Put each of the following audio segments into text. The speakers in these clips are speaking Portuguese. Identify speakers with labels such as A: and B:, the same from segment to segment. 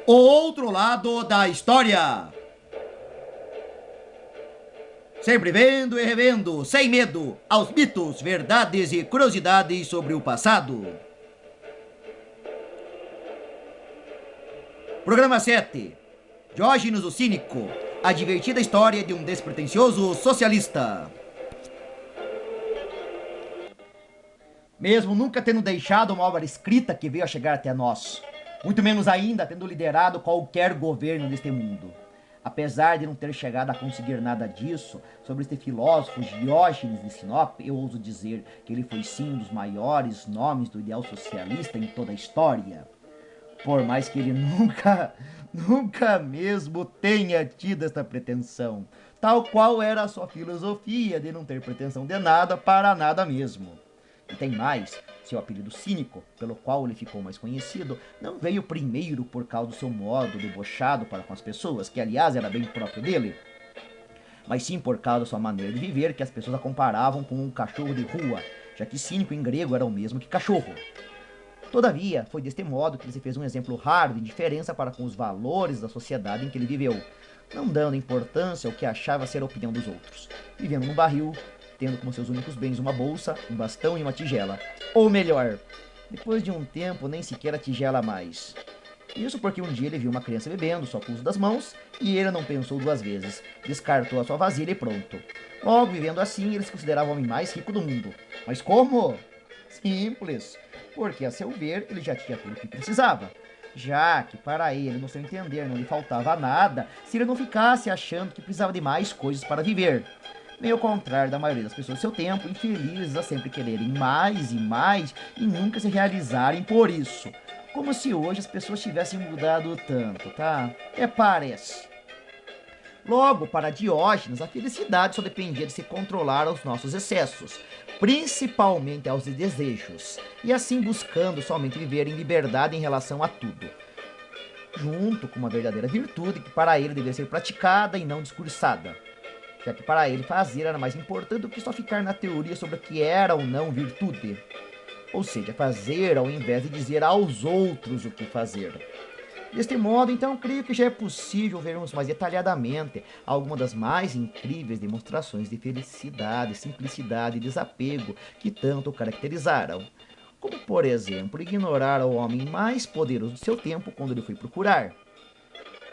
A: O outro lado da história. Sempre vendo e revendo, sem medo, aos mitos, verdades e curiosidades sobre o passado. Programa 7. Diógenes o Cínico. A divertida história de um despretensioso socialista. Mesmo nunca tendo deixado uma obra escrita que veio a chegar até nós, muito menos ainda tendo liderado qualquer governo neste mundo. Apesar de não ter chegado a conseguir nada disso, sobre este filósofo Diógenes de Sinope, eu ouso dizer que ele foi sim um dos maiores nomes do ideal socialista em toda a história. Por mais que ele nunca mesmo tenha tido esta pretensão, tal qual era a sua filosofia de não ter pretensão de nada para nada mesmo. E tem mais, seu apelido cínico, pelo qual ele ficou mais conhecido, não veio primeiro por causa do seu modo debochado para com as pessoas, que aliás era bem próprio dele, mas sim por causa da sua maneira de viver, que as pessoas a comparavam com um cachorro de rua, já que cínico em grego era o mesmo que cachorro. Todavia, foi deste modo que ele se fez um exemplo raro de indiferença para com os valores da sociedade em que ele viveu, não dando importância ao que achava ser a opinião dos outros, vivendo num barril, tendo como seus únicos bens uma bolsa, um bastão e uma tigela. Ou melhor, depois de um tempo nem sequer a tigela mais. Isso porque um dia ele viu uma criança bebendo só com o uso das mãos e ele não pensou duas vezes, descartou a sua vasilha e pronto. Logo, vivendo assim, ele se considerava o homem mais rico do mundo. Mas como? Simples, porque a seu ver ele já tinha tudo o que precisava, já que para ele, no seu entender, não lhe faltava nada se ele não ficasse achando que precisava de mais coisas para viver. Meio ao contrário da maioria das pessoas do seu tempo, infelizes a sempre quererem mais e mais e nunca se realizarem por isso. Como se hoje as pessoas tivessem mudado tanto, tá? Até parece. Logo, para Diógenes, a felicidade só dependia de se controlar aos nossos excessos, principalmente aos desejos, e assim buscando somente viver em liberdade em relação a tudo, junto com uma verdadeira virtude que para ele devia ser praticada e não discursada, já que para ele fazer era mais importante do que só ficar na teoria sobre o que era ou não virtude, ou seja, fazer ao invés de dizer aos outros o que fazer. Deste modo, então, creio que já é possível vermos mais detalhadamente algumas das mais incríveis demonstrações de felicidade, simplicidade e desapego que tanto o caracterizaram. Como, por exemplo, ignorar o homem mais poderoso do seu tempo quando ele foi procurar.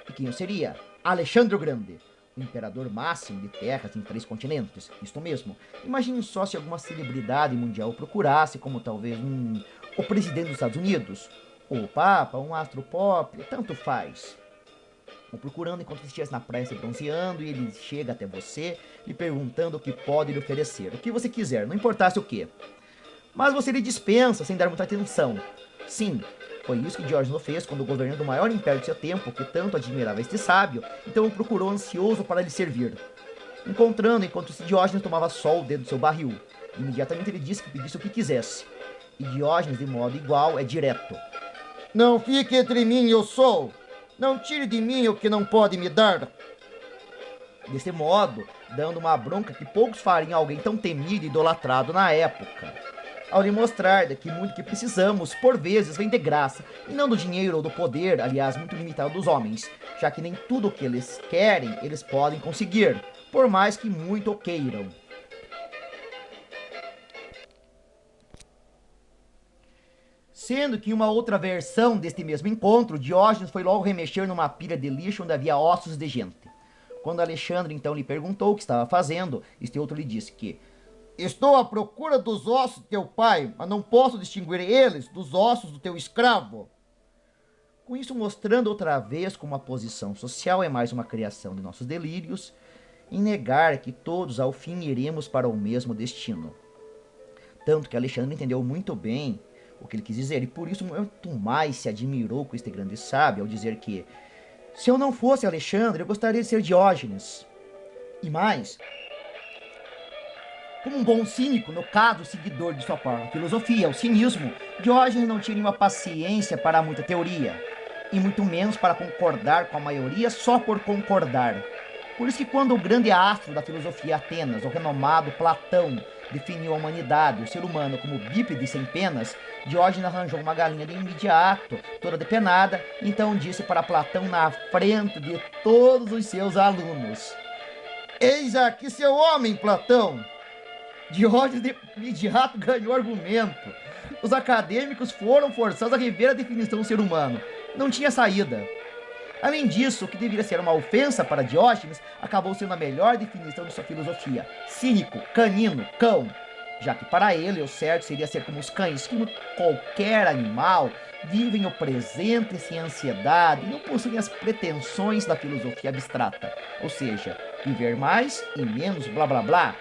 A: E quem eu seria? Alexandre o Grande, o imperador máximo de terras em 3 continentes. Isto mesmo. Imagine só se alguma celebridade mundial o procurasse, como talvez o presidente dos Estados Unidos, ou o Papa, um astro pop, tanto faz. O procurando enquanto você estivesse na praia se bronzeando e ele chega até você lhe perguntando o que pode lhe oferecer. O que você quiser, não importasse o que. Mas você lhe dispensa sem dar muita atenção. Sim, foi isso que Diógenes fez quando o governante do maior império de seu tempo, que tanto admirava este sábio, então o procurou ansioso para lhe servir. Encontrando enquanto Diógenes tomava sol dentro do seu barril. Imediatamente ele disse que pedisse o que quisesse. E Diógenes, de modo igual, é direto. Não fique entre mim e o sol. Não tire de mim o que não pode me dar. Desse modo, dando uma bronca que poucos fariam a alguém tão temido e idolatrado na época. Ao lhe mostrar que muito que precisamos, por vezes, vem de graça, e não do dinheiro ou do poder, aliás, muito limitado dos homens, já que nem tudo o que eles querem, eles podem conseguir, por mais que muito o queiram. Sendo que em uma outra versão deste mesmo encontro, Diógenes foi logo remexer numa pilha de lixo onde havia ossos de gente. Quando Alexandre então lhe perguntou o que estava fazendo, este outro lhe disse que estou à procura dos ossos de teu pai, mas não posso distinguir eles dos ossos do teu escravo. Com isso mostrando outra vez como a posição social é mais uma criação de nossos delírios, em negar que todos ao fim iremos para o mesmo destino. Tanto que Alexandre entendeu muito bem o que ele quis dizer, e por isso muito mais se admirou com este grande sábio ao dizer que se eu não fosse Alexandre, eu gostaria de ser Diógenes. E mais, como um bom cínico, no caso, seguidor de sua filosofia, o cinismo, Diógenes não tinha nenhuma paciência para muita teoria, e muito menos para concordar com a maioria só por concordar. Por isso que quando o grande astro da filosofia Atenas, o renomado Platão, definiu a humanidade, o ser humano, como bípede sem penas, Diógenes arranjou uma galinha de imediato, toda depenada, e então disse para Platão na frente de todos os seus alunos: Eis aqui seu homem, Platão! Diógenes de imediato ganhou argumento. Os acadêmicos foram forçados a rever a definição do ser humano. Não tinha saída. Além disso, o que deveria ser uma ofensa para Diógenes acabou sendo a melhor definição de sua filosofia: cínico, canino, cão. Já que para ele o certo seria ser como os cães, como qualquer animal, vivem o presente sem ansiedade e não possuem as pretensões da filosofia abstrata, ou seja, viver mais e menos blá blá blá.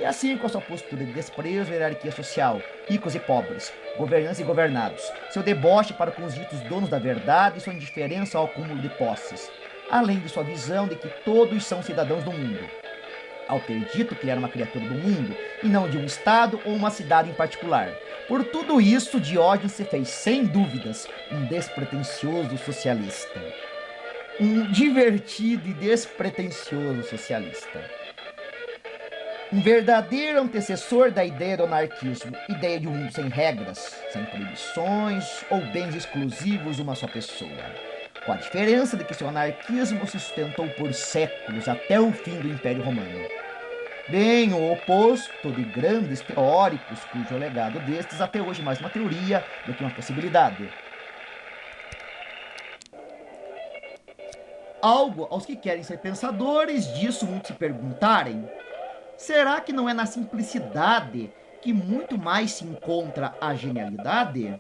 A: E assim, com a sua postura de desprezo à hierarquia social, ricos e pobres, governantes e governados, seu deboche para com os ditos donos da verdade e sua indiferença ao acúmulo de posses, além de sua visão de que todos são cidadãos do mundo. Ao ter dito que ele era uma criatura do mundo, e não de um estado ou uma cidade em particular. Por tudo isso, Diógenes se fez, sem dúvidas, um despretensioso socialista. Um divertido e despretensioso socialista. Um verdadeiro antecessor da ideia do anarquismo, ideia de um mundo sem regras, sem proibições ou bens exclusivos de uma só pessoa. Com a diferença de que seu anarquismo se sustentou por séculos até o fim do Império Romano. Bem o oposto de grandes teóricos, cujo legado destes até hoje é mais uma teoria do que uma possibilidade. Algo aos que querem ser pensadores disso muitos se perguntarem: será que não é na simplicidade que muito mais se encontra a genialidade?